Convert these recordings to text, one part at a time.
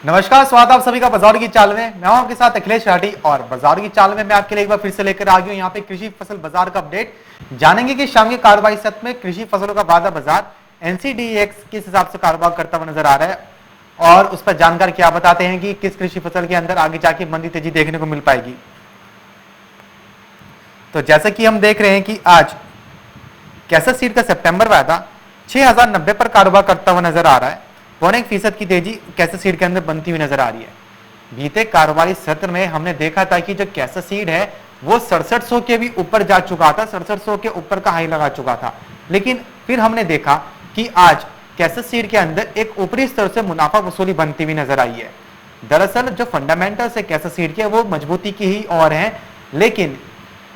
नमस्कार, स्वागत है आप सभी का बाजार की चाल में। मैं हूं आपके साथ अखिलेश राठी और बाजार की चाल में मैं आपके लिए एक बार फिर से लेकर आ गया हूं यहाँ पे कृषि फसल बाजार का अपडेट। जानेंगे कि शाम के कारोबारी सत्र में कृषि फसलों का वादा बाजार एनसीडीएक्स किस हिसाब से कारोबार करता हुआ नजर आ रहा है और उस पर जानकार क्या बताते हैं कि किस कृषि फसल के अंदर आगे जाके मंदी तेजी देखने को मिल पाएगी। तो जैसा कि हम देख रहे हैं कि आज कैसर सीड का सितंबर वायदा 6090 पर कारोबार करता हुआ नजर आ रहा है। 0.25% की तेजी कैसर सीड के अंदर बनती हुई नजर आ रही है। बीते कारोबारी सत्र में हमने देखा था कि जो कैसर सीड है वो 6700 के भी ऊपर जा चुका था, 6700 के ऊपर का हाई लगा चुका था। लेकिन फिर हमने देखा कि आज कैसर सीड के अंदर एक ऊपरी स्तर से मुनाफा वसूली बनती हुई नजर आई है। दरअसल जो फंडामेंटल्स है कैसर सीड के वो मजबूती की ही और है, लेकिन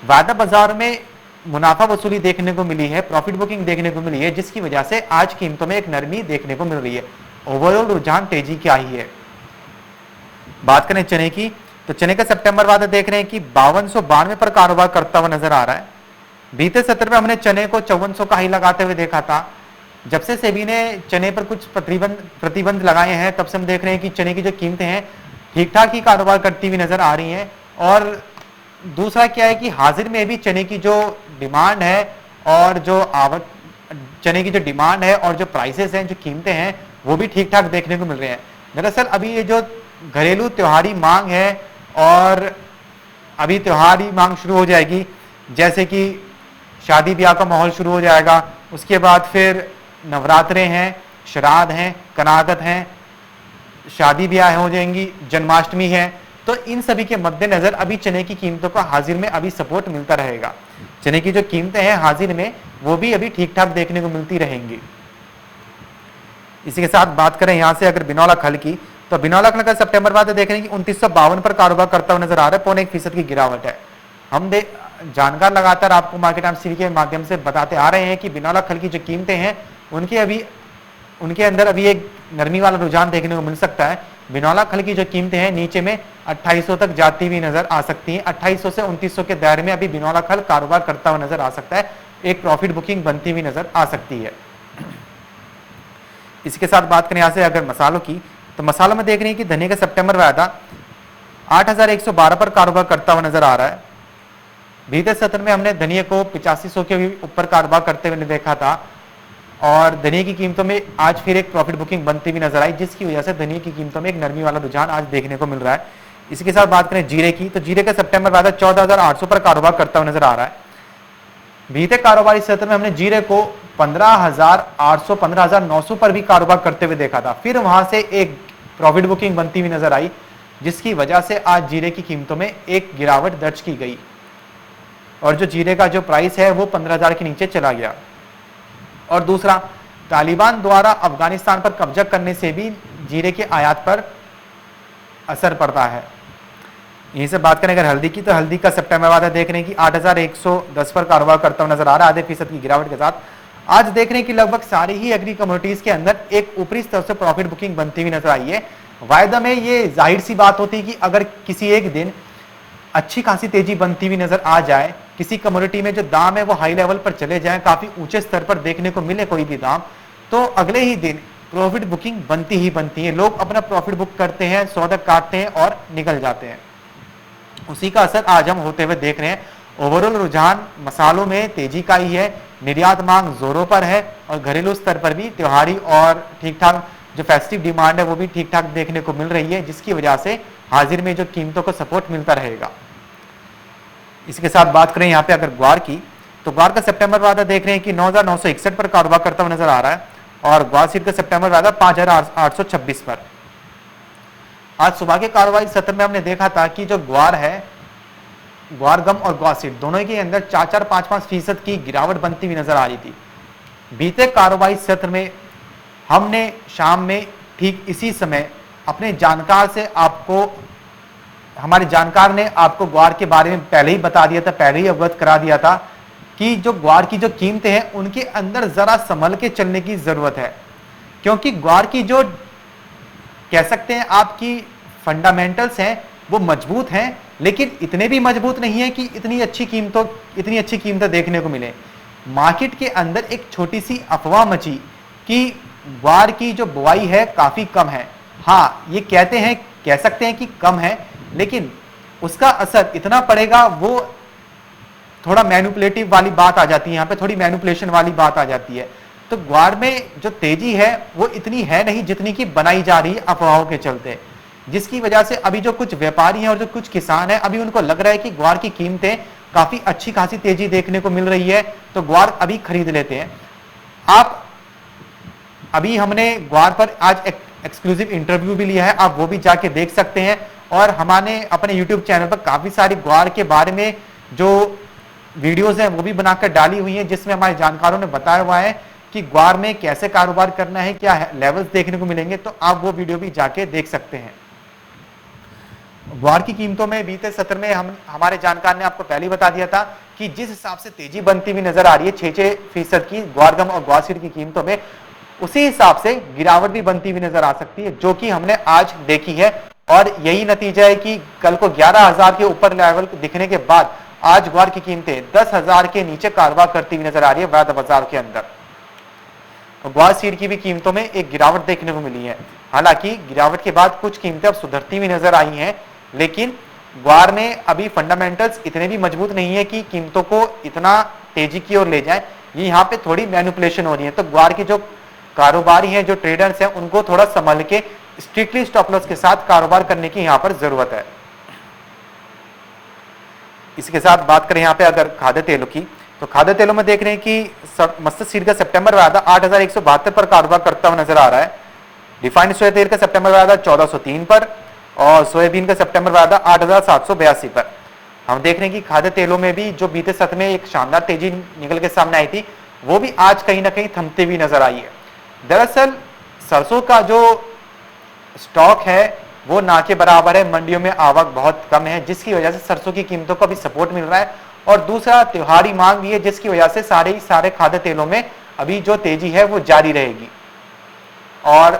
वायदा बाजार में मुनाफा वसूली देखने को मिली है, प्रॉफिट बुकिंग देखने को मिली है, जिसकी वजह से आज कीमतों में एक नरमी देखने को मिल रही है। ओवरऑल रुझान तेजी की आई है। बात करें चने की, तो चने का सितंबर वादा देख रहे हैं कि 5292 पर कारोबार करता हुआ नजर आ रहा है। बीते सत्र में हमने चने को 5400 का हाई लगाते हुए देखा था। जब से सेबी ने चने पर कुछ प्रतिबंध लगाए हैं तब से हम देख रहे हैं कि चने की जो कीमतें हैं ठीक ठाक ही कारोबार करती हुई नजर आ रही हैं। और दूसरा क्या है कि हाजिर में भी चने की जो डिमांड है और जो चने की जो डिमांड है और जो प्राइसेस हैं, जो कीमतें हैं, वो भी ठीक ठाक देखने को मिल रहे हैं। दरअसल अभी ये जो घरेलू त्योहारी मांग है और अभी त्योहारी मांग शुरू हो जाएगी, जैसे कि शादी ब्याह का माहौल शुरू हो जाएगा, उसके बाद फिर नवरात्रे हैं, श्राद्ध हैं, कनागत हैं, शादी ब्याह हो जाएंगी, जन्माष्टमी है। तो इन सभी के मद्देनजर अभी चने की कीमतों को हाजिर में अभी सपोर्ट मिलता रहेगा। चने की जो कीमतें हैं हाजिर में वो भी अभी ठीक ठाक देखने को मिलती रहेंगी। इसी के साथ बात करें यहां से अगर बिनौला खल की, तो बिनौला खल का सितंबर वादा देख रहे हैं कि 2952 पर कारोबार करता हुआ नजर आ रहा है। 0.25% की गिरावट है। हम जानकार लगातार आपको मार्केट टाइम्स सीरीज के माध्यम से बताते आ रहे हैं कि बिनौला खल की जो कीमतें हैं उनके अंदर अभी एक नरमी वाला रुझान देखने को मिल सकता है। बिनौला खल की जो कीमतें हैं नीचे में 2800 तक जाती हुई नजर आ सकती हैं। 2800 से 2900 के दायरे में अभी बिनौला खल कारोबार करता हुआ नजर आ सकता है। एक प्रॉफिट बुकिंग बनती हुई नजर आ सकती है। इसके साथ बात करें यहां से अगर मसालों की, तो मसालों में देख रहे हैं कि धनिया का सितंबर वायदा 8112 पर कारोबार करता हुआ नजर आ रहा है। बीते सत्र में हमने धनिया को 8500 के भी ऊपर कारोबार करते हुए देखा था और धनिया की कीमतों में आज फिर एक प्रॉफिट बुकिंग बनती हुई नजर आई, जिसकी वजह से धनिया की कीमतों में एक नरमी वाला रुझान आज देखने को मिल रहा है। इसके साथ बात करें जीरे की, तो जीरे का सितंबर वायदा 14800 पर कारोबार करता हुआ नजर आ रहा है। बीते कारोबारी सत्र में हमने जीरे को 15800 15900 पर भी कारोबार करते हुए देखा था। फिर वहां से एक प्रॉफिट बुकिंग बनती हुई नजर आई, जिसकी वजह से आज जीरे की कीमतों में एक गिरावट दर्ज की गई और जो जीरे का जो प्राइस है वो 15000 के नीचे चला गया। और दूसरा, तालिबान द्वारा अफगानिस्तान पर कब्जा करने से भी जीरे के आयात पर असर पड़ता है। यहीं से बात करें अगर हल्दी की, तो हल्दी का सितंबर वादा देख रहे हैं कि 8110 पर कारोबार करता हुआ नजर आ रहा है, आधे फीसद की गिरावट के साथ। आज देख रहे हैं कि लगभग सारी ही एग्री कमोडिटीज के अंदर एक ऊपरी स्तर से प्रॉफिट बुकिंग बनती हुई नजर आई है। वायदा में ये जाहिर सी बात होती है कि अगर किसी एक दिन अच्छी खासी तेजी बनती हुई नजर आ जाए, किसी कमोडिटी में जो दाम है वो हाई लेवल पर चले जाए, काफी ऊंचे स्तर पर देखने को मिले कोई भी दाम, तो अगले ही दिन प्रॉफिट बुकिंग बनती ही बनती है। लोग अपना प्रॉफिट बुक करते हैं, सौदा काटते हैं और निकल जाते हैं। उसी का असर आज हम होते हुए देख रहे हैं। ओवरऑल रुझान मसालों में तेजी का ही है, निर्यात मांग जोरों पर है और घरेलू स्तर पर भी त्योहारी और ठीक ठाक जो फेस्टिव डिमांड है वो भी ठीक ठाक देखने को मिल रही है, जिसकी वजह से हाजिर में जो कीमतों को सपोर्ट मिलता रहेगा। इसके साथ बात करें यहाँ पे अगर ग्वार की, तो ग्वार का सितंबर वादा देख रहे हैं कि 9961 पर कारोबार करता हुआ नजर आ रहा है और ग्वार सीड का सितंबर वादा 5826 पर। आज सुबह के कारोबारी सत्र में हमने देखा था कि जो ग्वार है, ग्वार गम और ग्वार सीड दोनों के अंदर 4-5% की गिरावट बनती हुई नजर आ रही थी। बीते कारोबारी सत्र में हमने शाम में ठीक इसी समय अपने जानकार से हमारे जानकार ने आपको ग्वार के बारे में पहले ही बता दिया था, पहले ही अवगत करा दिया था कि जो ग्वार की जो कीमतें हैं उनके अंदर जरा संभल के चलने की जरूरत है, क्योंकि ग्वार की जो कह सकते हैं आपकी फंडामेंटल्स हैं वो मजबूत हैं, लेकिन इतने भी मजबूत नहीं है कि इतनी अच्छी कीमतें देखने को मिले। मार्केट के अंदर एक छोटी सी अफवाह मची कि ग्वार की जो बुआई है काफी कम है। हाँ, ये कहते हैं, कह सकते हैं कि कम है, लेकिन उसका असर इतना पड़ेगा, वो थोड़ा मैनिपुलेटिव वाली बात आ जाती है, यहाँ पे थोड़ी मैनिपुलेशन वाली बात आ जाती है। तो ग्वार में जो तेजी है वो इतनी है नहीं जितनी की बनाई जा रही है अफवाहों के चलते, जिसकी वजह से अभी जो कुछ व्यापारी हैं और जो कुछ किसान हैं, अभी उनको लग रहा है कि ग्वार की कीमतें काफी अच्छी खासी तेजी देखने को मिल रही है, तो ग्वार अभी खरीद लेते हैं। आप अभी हमने ग्वार पर आज एक्सक्लूसिव इंटरव्यू भी लिया है, आप वो भी जाके देख सकते हैं। और हमारे अपने यूट्यूब चैनल पर काफी सारी ग्वार के बारे में जो वीडियोस हैं वो भी बनाकर डाली हुई हैं, जिसमें हमारे जानकारों ने बताया हुआ है कि ग्वार में कैसे कारोबार करना है, क्या लेवल्स देखने को मिलेंगे, तो आप वो वीडियो भी जाके देख सकते हैं। ग्वार की कीमतों में बीते सत्र में हमारे जानकार ने आपको पहले ही बता दिया था कि जिस हिसाब से तेजी बनती हुई नजर आ रही है 6% की ग्वार गम और ग्वार सीड की कीमतों में, उसी हिसाब से गिरावट भी बनती हुई नजर आ सकती है, जो कि हमने आज देखी है। और यही नतीजा है कि कल को 11,000 के ऊपर लेवल दिखने के बाद आज ग्वार की कीमतें 10,000 के नीचे कारोबार करती हुई नजर आ रही है वैध बाजार के अंदर। ग्वार सीड की भी कीमतों में एक गिरावट देखने को मिली है। हालांकि गिरावट के बाद कुछ कीमतें अब सुधरती हुई नजर आई हैं, लेकिन ग्वार में अभी फंडामेंटल्स इतने भी मजबूत नहीं है कि कीमतों को इतना तेजी की ओर ले जाए। ये यहाँ पे थोड़ी मैनिपुलेशन हो रही है, तो ग्वार के जो कारोबारी हैं, जो ट्रेडर्स हैं, उनको थोड़ा संभल के स्ट्रिक्टली स्टॉप लॉस के साथ कारोबार करने की यहाँ पर जरूरत है। इसके साथ बात करें यहाँ पे अगर खाद्य तेलों की, तो खाद्य तेलों में देख रहे हैं कि मस्टर्ड सीड का सितंबर वायदा 8,172 पर कारोबार करता हुआ नजर आ रहा है। रिफाइंड सोया तेल का सितंबर वायदा 1403 पर और सोयाबीन का सितंबर वायदा 8,782 पर। हम देख रहे हैं कि खाद्य तेलों में भी जो बीते सत्र में एक शानदार तेजी निकल के सामने आई थी, वो भी आज कहीं ना कहीं थमती हुई नजर आई है। दरअसल सरसों का जो स्टॉक है वो ना के बराबर है, मंडियों में आवक बहुत कम है, जिसकी वजह से सरसों की कीमतों को भी सपोर्ट मिल रहा है। और दूसरा त्योहारी मांग भी है, जिसकी वजह से सारे खाद्य तेलों में अभी जो तेजी है वो जारी रहेगी। और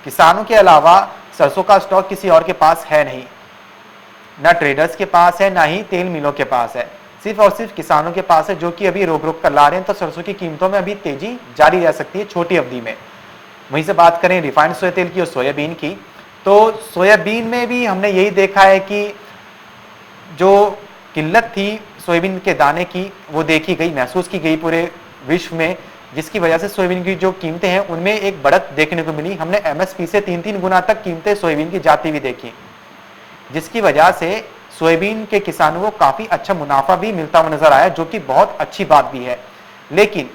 किसानों के अलावा सरसों का स्टॉक किसी और के पास है नहीं, ना ट्रेडर्स के पास है, ना ही तेल मिलों के पास है, सिर्फ और सिर्फ किसानों के पास है, जो कि अभी रोक रोक कर ला रहे हैं। तो सरसों की कीमतों में अभी तेजी जारी रह सकती है छोटी अवधि में। वहीं से बात करें रिफाइंड सोया तेल की और सोयाबीन की, तो सोयाबीन में भी हमने यही देखा है कि जो किल्लत थी सोयाबीन के दाने की वो देखी गई, महसूस की गई पूरे विश्व में, जिसकी वजह से सोयाबीन की जो कीमतें हैं उनमें एक बढ़त देखने को मिली। हमने एमएसपी से 3-3 गुना तक कीमतें सोयाबीन की जाती हुई देखी, जिसकी वजह से सोयाबीन के किसानों को काफी अच्छा मुनाफा भी मिलता हुआ नजर आया, जो कि बहुत अच्छी बात भी है। लेकिन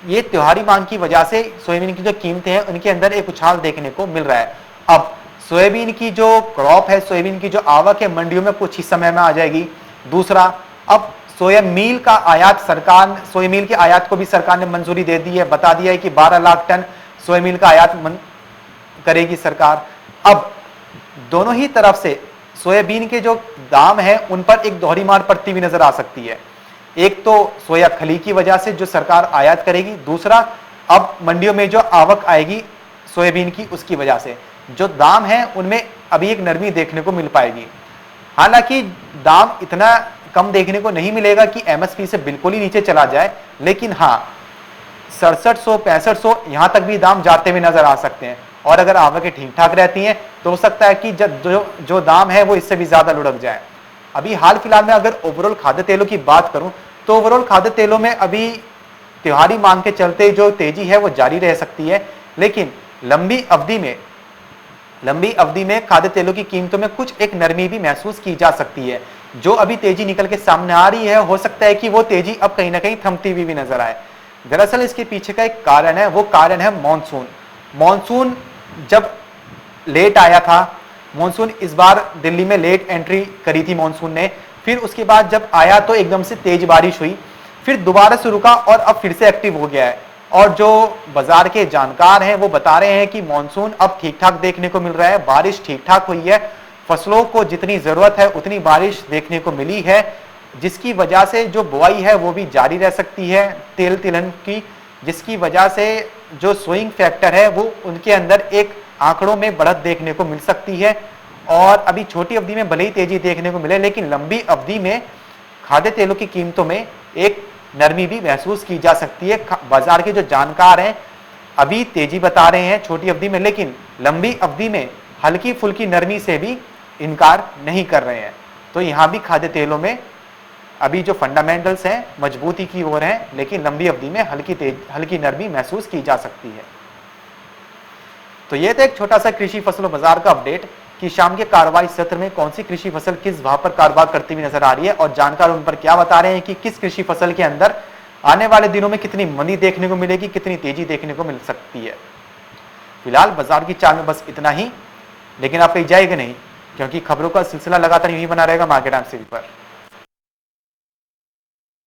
ये त्योहारी मांग की वजह से सोयाबीन की जो कीमतें हैं उनके अंदर एक उछाल देखने को मिल रहा है। अब सोयाबीन की जो क्रॉप है, सोयाबीन की जो आवक है मंडियों में कुछ ही समय में आ जाएगी। दूसरा, अब सोया मील का आयात, सरकार सोया मील के आयात को भी सरकार ने मंजूरी दे दी है, बता दिया है कि 12 लाख टन सोया मील का आयात करेगी सरकार। अब दोनों ही तरफ से सोयाबीन के जो दाम है उन पर एक दोहरी मार पड़ती हुई नजर आ सकती है। एक तो सोया खली की वजह से जो सरकार आयात करेगी, दूसरा अब मंडियों में जो आवक आएगी सोयाबीन की उसकी वजह से जो दाम है उनमें अभी एक नरमी देखने को मिल पाएगी। हालांकि दाम इतना कम देखने को नहीं मिलेगा कि एमएसपी से बिल्कुल ही नीचे चला जाए, लेकिन हाँ 6700 6500 यहां तक भी दाम जाते हुए नजर आ सकते हैं। और अगर आवकें ठीक ठाक रहती हैं तो हो सकता है कि जो दाम है वो इससे भी ज्यादा लुढ़क जाए। अभी हाल फिलहाल में अगर ओवरऑल खाद्य तेलों की बात करूं तो ओवरऑल खाद्य तेलों में अभी त्योहारी मांग के चलते जो तेजी है वो जारी रह सकती है, लेकिन लंबी अवधि में खाद्य तेलों की कीमतों में कुछ एक नरमी भी महसूस की जा सकती है। जो अभी तेजी निकल के सामने आ रही है, हो सकता है कि वो तेजी अब कहीं ना कहीं थमती हुई भी नजर आए। दरअसल इसके पीछे का एक कारण है, वो कारण है मॉनसून। मॉनसून जब लेट आया था, मॉनसून इस बार दिल्ली में लेट एंट्री करी थी मॉनसून ने, फिर उसके बाद जब आया तो एकदम से तेज बारिश हुई, फिर दोबारा से रुका और अब फिर से एक्टिव हो गया है। और जो बाजार के जानकार हैं वो बता रहे हैं कि मॉनसून अब ठीक ठाक देखने को मिल रहा है, बारिश ठीक ठाक हुई है, फसलों को जितनी जरूरत है उतनी बारिश देखने को मिली है, जिसकी वजह से जो बुआई है वो भी जारी रह सकती है तेल तिलहन की, जिसकी वजह से जो स्विंग फैक्टर है वो उनके अंदर एक आंकड़ों में बढ़त देखने को मिल सकती है। और अभी छोटी अवधि में भले ही तेजी देखने को मिले, लेकिन लंबी अवधि में खाद्य तेलों की कीमतों में एक नरमी भी महसूस की जा सकती है। बाजार के जो जानकार हैं अभी तेजी बता रहे हैं छोटी अवधि में, लेकिन लंबी अवधि में हल्की फुल्की नरमी से भी इनकार नहीं कर रहे हैं। तो यहां भी खाद्य तेलों में अभी जो फंडामेंटल्स हैं मजबूती की ओर हैं, लेकिन लंबी अवधि में हल्की नरमी महसूस की जा सकती है। तो ये था एक छोटा सा कृषि फसलों बाजार का अपडेट कि शाम के कार्रवाई सत्र में कौन सी कृषि फसल किस भाव पर कारोबार करती हुई नजर आ रही है, और जानकार उन पर क्या बता रहे हैं कि किस कृषि फसल के अंदर आने वाले दिनों में कितनी मंदी देखने को मिलेगी, कितनी तेजी देखने को मिल सकती है। फिलहाल बाजार की चाल में बस इतना ही, लेकिन आप कहीं जाएगा नहीं, क्योंकि खबरों का सिलसिला लगातार यही बना रहेगा मार्केट टाइम्स टीवी पर।